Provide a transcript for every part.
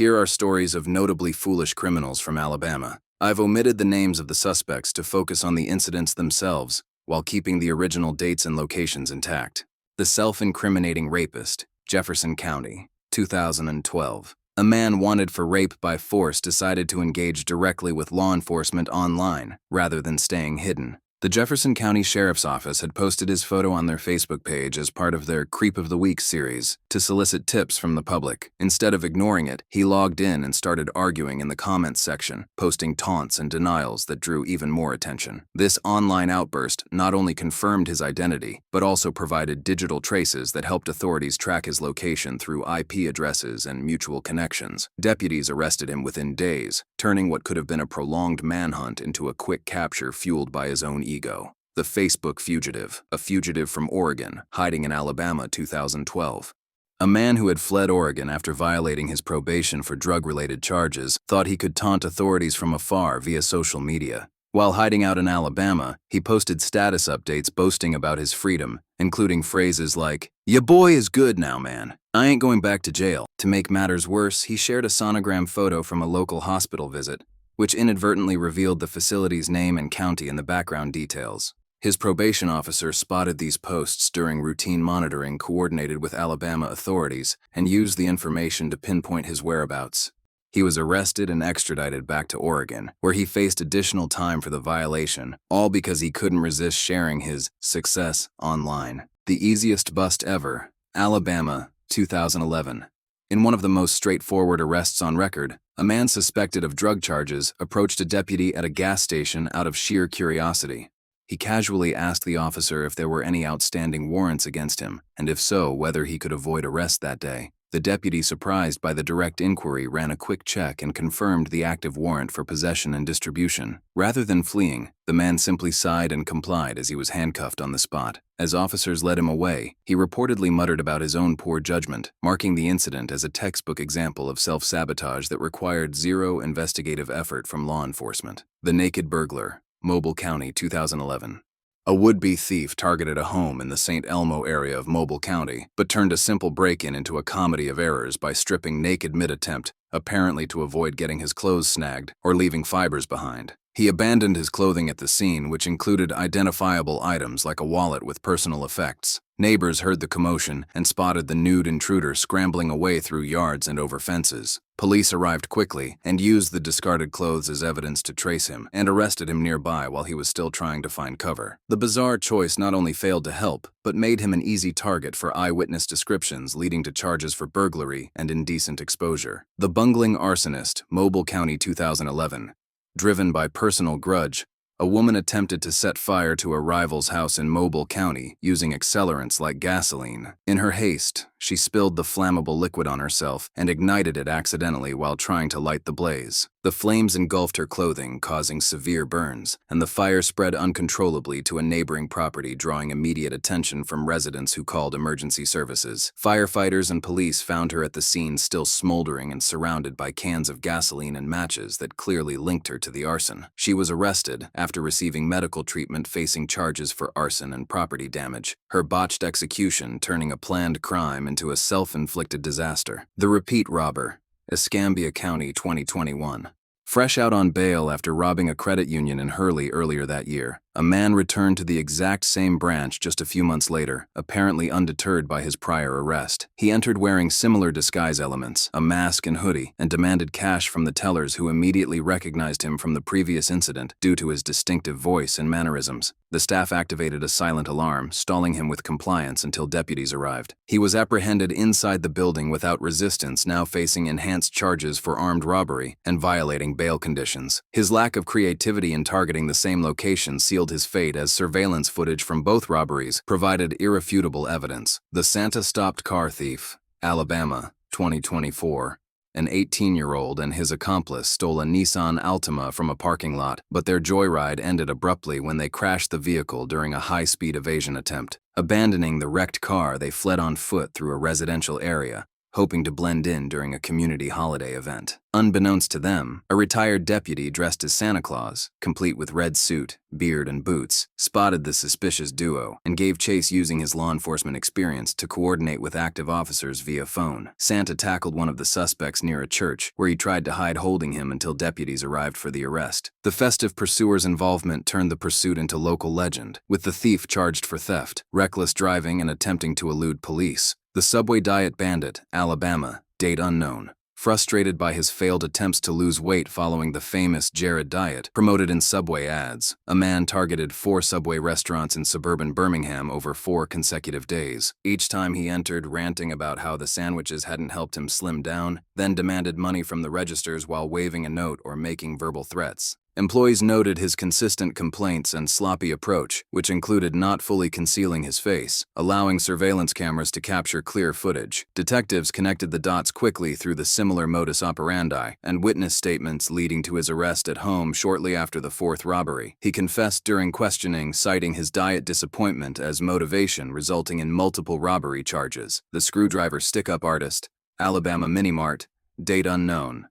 Here are stories of notably foolish criminals from Alabama. I've omitted the names of the suspects to focus on the incidents themselves, while keeping the original dates and locations intact. The self-incriminating rapist, Jefferson County, 2012. A man wanted for rape by force decided to engage directly with law enforcement online, rather than staying hidden. The Jefferson County Sheriff's Office had posted his photo on their Facebook page as part of their Creep of the Week series to solicit tips from the public. Instead of ignoring it, he logged in and started arguing in the comments section, posting taunts and denials that drew even more attention. This online outburst not only confirmed his identity, but also provided digital traces that helped authorities track his location through IP addresses and mutual connections. Deputies arrested him within days, turning what could have been a prolonged manhunt into a quick capture fueled by his own ego. The Facebook fugitive, a fugitive from Oregon, hiding in Alabama, 2012. A man who had fled Oregon after violating his probation for drug-related charges thought he could taunt authorities from afar via social media. While hiding out in Alabama, he posted status updates boasting about his freedom, including phrases like, "Ya boy is good now, man. I ain't going back to jail." To make matters worse, he shared a sonogram photo from a local hospital visit, which inadvertently revealed the facility's name and county in the background details. His probation officer spotted these posts during routine monitoring coordinated with Alabama authorities and used the information to pinpoint his whereabouts. He was arrested and extradited back to Oregon, where he faced additional time for the violation, all because he couldn't resist sharing his success online. The easiest bust ever, Alabama, 2011. In one of the most straightforward arrests on record, a man suspected of drug charges approached a deputy at a gas station out of sheer curiosity. He casually asked the officer if there were any outstanding warrants against him, and if so, whether he could avoid arrest that day. The deputy, surprised by the direct inquiry, ran a quick check and confirmed the active warrant for possession and distribution. Rather than fleeing, the man simply sighed and complied as he was handcuffed on the spot. As officers led him away, he reportedly muttered about his own poor judgment, marking the incident as a textbook example of self-sabotage that required zero investigative effort from law enforcement. The Naked Burglar, Mobile County, 2011. A would-be thief targeted a home in the St. Elmo area of Mobile County, but turned a simple break-in into a comedy of errors by stripping naked mid-attempt, apparently to avoid getting his clothes snagged or leaving fibers behind. He abandoned his clothing at the scene, which included identifiable items like a wallet with personal effects. Neighbors heard the commotion and spotted the nude intruder scrambling away through yards and over fences. Police arrived quickly and used the discarded clothes as evidence to trace him and arrested him nearby while he was still trying to find cover. The bizarre choice not only failed to help, but made him an easy target for eyewitness descriptions leading to charges for burglary and indecent exposure. The Bungling Arsonist, Mobile County, 2011. Driven by personal grudge, a woman attempted to set fire to a rival's house in Mobile County using accelerants like gasoline. In her haste, she spilled the flammable liquid on herself and ignited it accidentally while trying to light the blaze. The flames engulfed her clothing, causing severe burns, and the fire spread uncontrollably to a neighboring property, drawing immediate attention from residents who called emergency services. Firefighters and police found her at the scene still smoldering and surrounded by cans of gasoline and matches that clearly linked her to the arson. She was arrested after receiving medical treatment, facing charges for arson and property damage, her botched execution turning a planned crime into a self-inflicted disaster. The Repeat Robber, Escambia County, 2021. Fresh out on bail after robbing a credit union in Hurley earlier that year, a man returned to the exact same branch just a few months later, apparently undeterred by his prior arrest. He entered wearing similar disguise elements, a mask and hoodie, and demanded cash from the tellers, who immediately recognized him from the previous incident due to his distinctive voice and mannerisms. The staff activated a silent alarm, stalling him with compliance until deputies arrived. He was apprehended inside the building without resistance, now facing enhanced charges for armed robbery and violating bail conditions. His lack of creativity in targeting the same location sealed his fate, as surveillance footage from both robberies provided irrefutable evidence. The Santa-stopped car thief, Alabama, 2024. An 18-year-old and his accomplice stole a Nissan Altima from a parking lot, but their joyride ended abruptly when they crashed the vehicle during a high-speed evasion attempt. Abandoning the wrecked car, they fled on foot through a residential area, hoping to blend in during a community holiday event. Unbeknownst to them, a retired deputy dressed as Santa Claus, complete with red suit, beard, and boots, spotted the suspicious duo and gave chase using his law enforcement experience to coordinate with active officers via phone. Santa tackled one of the suspects near a church, where he tried to hide holding him until deputies arrived for the arrest. The festive pursuer's involvement turned the pursuit into local legend, with the thief charged for theft, reckless driving, and attempting to elude police. The subway diet bandit, Alabama, date unknown. Frustrated by his failed attempts to lose weight following the famous Jared diet, promoted in Subway ads, a man targeted 4 Subway restaurants in suburban Birmingham over 4 consecutive days. Each time he entered, ranting about how the sandwiches hadn't helped him slim down, then demanded money from the registers while waving a note or making verbal threats. Employees noted his consistent complaints and sloppy approach, which included not fully concealing his face, allowing surveillance cameras to capture clear footage. Detectives connected the dots quickly through the similar modus operandi and witness statements leading to his arrest at home shortly after the 4th robbery. He confessed during questioning, citing his diet disappointment as motivation, resulting in multiple robbery charges. The screwdriver stick-up artist, Alabama Minimart, date unknown.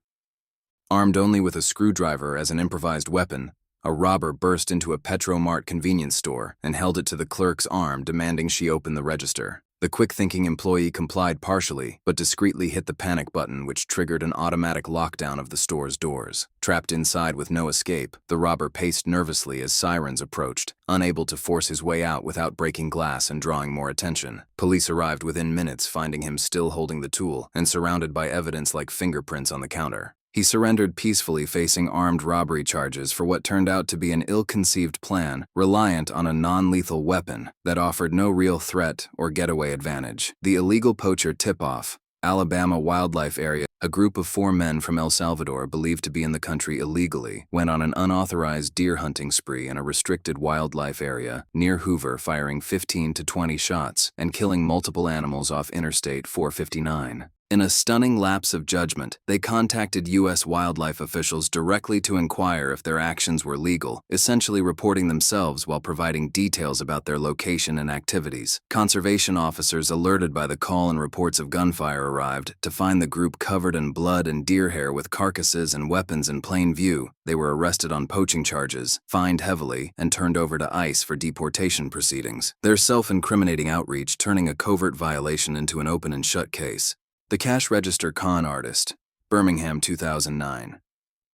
Armed only with a screwdriver as an improvised weapon, a robber burst into a Petromart convenience store and held it to the clerk's arm, demanding she open the register. The quick-thinking employee complied partially, but discreetly hit the panic button, which triggered an automatic lockdown of the store's doors. Trapped inside with no escape, the robber paced nervously as sirens approached, unable to force his way out without breaking glass and drawing more attention. Police arrived within minutes, finding him still holding the tool and surrounded by evidence like fingerprints on the counter. He surrendered peacefully, facing armed robbery charges for what turned out to be an ill-conceived plan reliant on a non-lethal weapon that offered no real threat or getaway advantage. The illegal poacher tip-off, Alabama wildlife area. A group of 4 men from El Salvador, believed to be in the country illegally, went on an unauthorized deer hunting spree in a restricted wildlife area near Hoover, firing 15 to 20 shots and killing multiple animals off Interstate 459. In a stunning lapse of judgment, they contacted U.S. wildlife officials directly to inquire if their actions were legal, essentially reporting themselves while providing details about their location and activities. Conservation officers, alerted by the call and reports of gunfire, arrived to find the group covered in blood and deer hair with carcasses and weapons in plain view. They were arrested on poaching charges, fined heavily, and turned over to ICE for deportation proceedings. Their self-incriminating outreach turning a covert violation into an open and shut case. The cash register con artist, Birmingham 2009.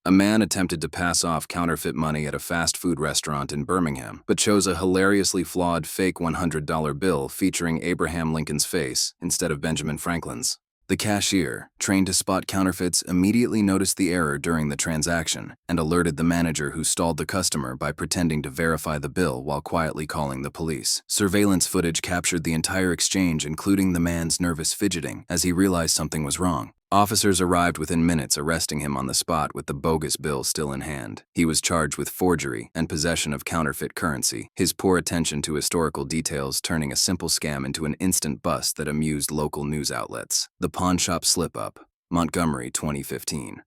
A man attempted to pass off counterfeit money at a fast food restaurant in Birmingham, but chose a hilariously flawed fake $100 bill featuring Abraham Lincoln's face instead of Benjamin Franklin's. The cashier, trained to spot counterfeits, immediately noticed the error during the transaction and alerted the manager, who stalled the customer by pretending to verify the bill while quietly calling the police. Surveillance footage captured the entire exchange, including the man's nervous fidgeting as he realized something was wrong. Officers arrived within minutes, arresting him on the spot with the bogus bill still in hand. He was charged with forgery and possession of counterfeit currency, his poor attention to historical details turning a simple scam into an instant bust that amused local news outlets. The pawn shop slip-up, Montgomery 2015.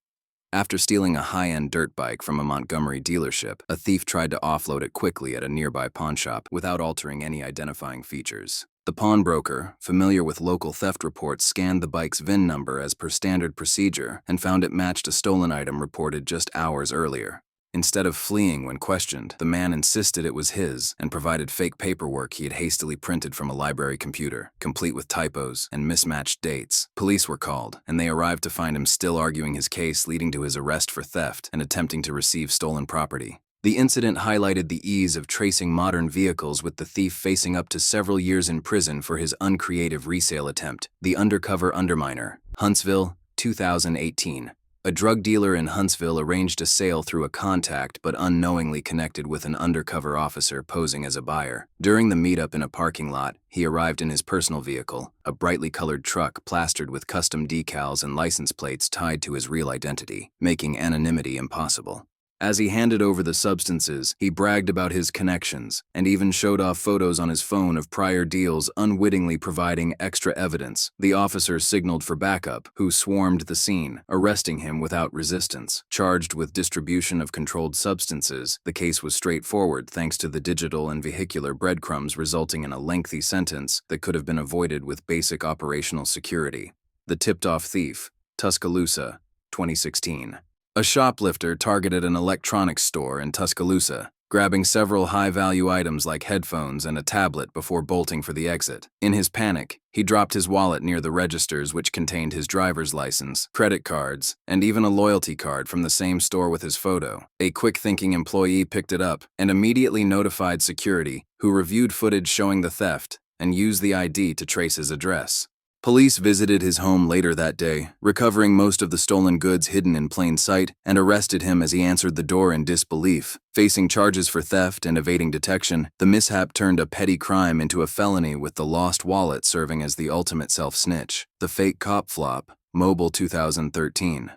After stealing a high-end dirt bike from a Montgomery dealership, a thief tried to offload it quickly at a nearby pawn shop without altering any identifying features. The pawnbroker, familiar with local theft reports, scanned the bike's VIN number as per standard procedure and found it matched a stolen item reported just hours earlier. Instead of fleeing when questioned, the man insisted it was his and provided fake paperwork he had hastily printed from a library computer, complete with typos and mismatched dates. Police were called, and they arrived to find him still arguing his case, leading to his arrest for theft and attempting to receive stolen property. The incident highlighted the ease of tracing modern vehicles, with the thief facing up to several years in prison for his uncreative resale attempt. The Undercover Underminer, Huntsville, 2018. A drug dealer in Huntsville arranged a sale through a contact but unknowingly connected with an undercover officer posing as a buyer. During the meetup in a parking lot, he arrived in his personal vehicle, a brightly colored truck plastered with custom decals and license plates tied to his real identity, making anonymity impossible. As he handed over the substances, he bragged about his connections and even showed off photos on his phone of prior deals, unwittingly providing extra evidence. The officer signaled for backup, who swarmed the scene, arresting him without resistance. Charged with distribution of controlled substances, the case was straightforward thanks to the digital and vehicular breadcrumbs, resulting in a lengthy sentence that could have been avoided with basic operational security. The Tipped-Off Thief, Tuscaloosa, 2016. A shoplifter targeted an electronics store in Tuscaloosa, grabbing several high-value items like headphones and a tablet before bolting for the exit. In his panic, he dropped his wallet near the registers, which contained his driver's license, credit cards, and even a loyalty card from the same store with his photo. A quick-thinking employee picked it up and immediately notified security, who reviewed footage showing the theft and used the ID to trace his address. Police visited his home later that day, recovering most of the stolen goods hidden in plain sight, and arrested him as he answered the door in disbelief. Facing charges for theft and evading detection, the mishap turned a petty crime into a felony, with the lost wallet serving as the ultimate self-snitch. The Fake Cop Flop, Mobile 2013.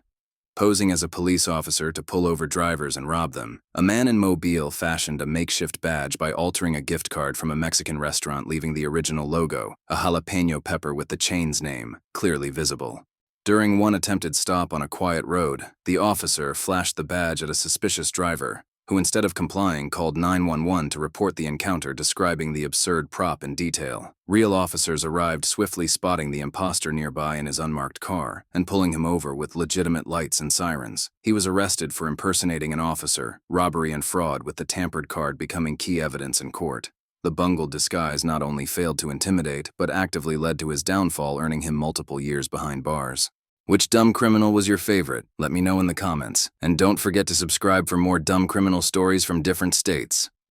Posing as a police officer to pull over drivers and rob them, a man in Mobile fashioned a makeshift badge by altering a gift card from a Mexican restaurant, leaving the original logo, a jalapeno pepper with the chain's name, clearly visible. During one attempted stop on a quiet road, the officer flashed the badge at a suspicious driver, who instead of complying called 911 to report the encounter, describing the absurd prop in detail. Real officers arrived, swiftly spotting the imposter nearby in his unmarked car and pulling him over with legitimate lights and sirens. He was arrested for impersonating an officer, robbery and fraud, with the tampered card becoming key evidence in court. The bungled disguise not only failed to intimidate, but actively led to his downfall, earning him multiple years behind bars. Which dumb criminal was your favorite? Let me know in the comments. And don't forget to subscribe for more dumb criminal stories from different states.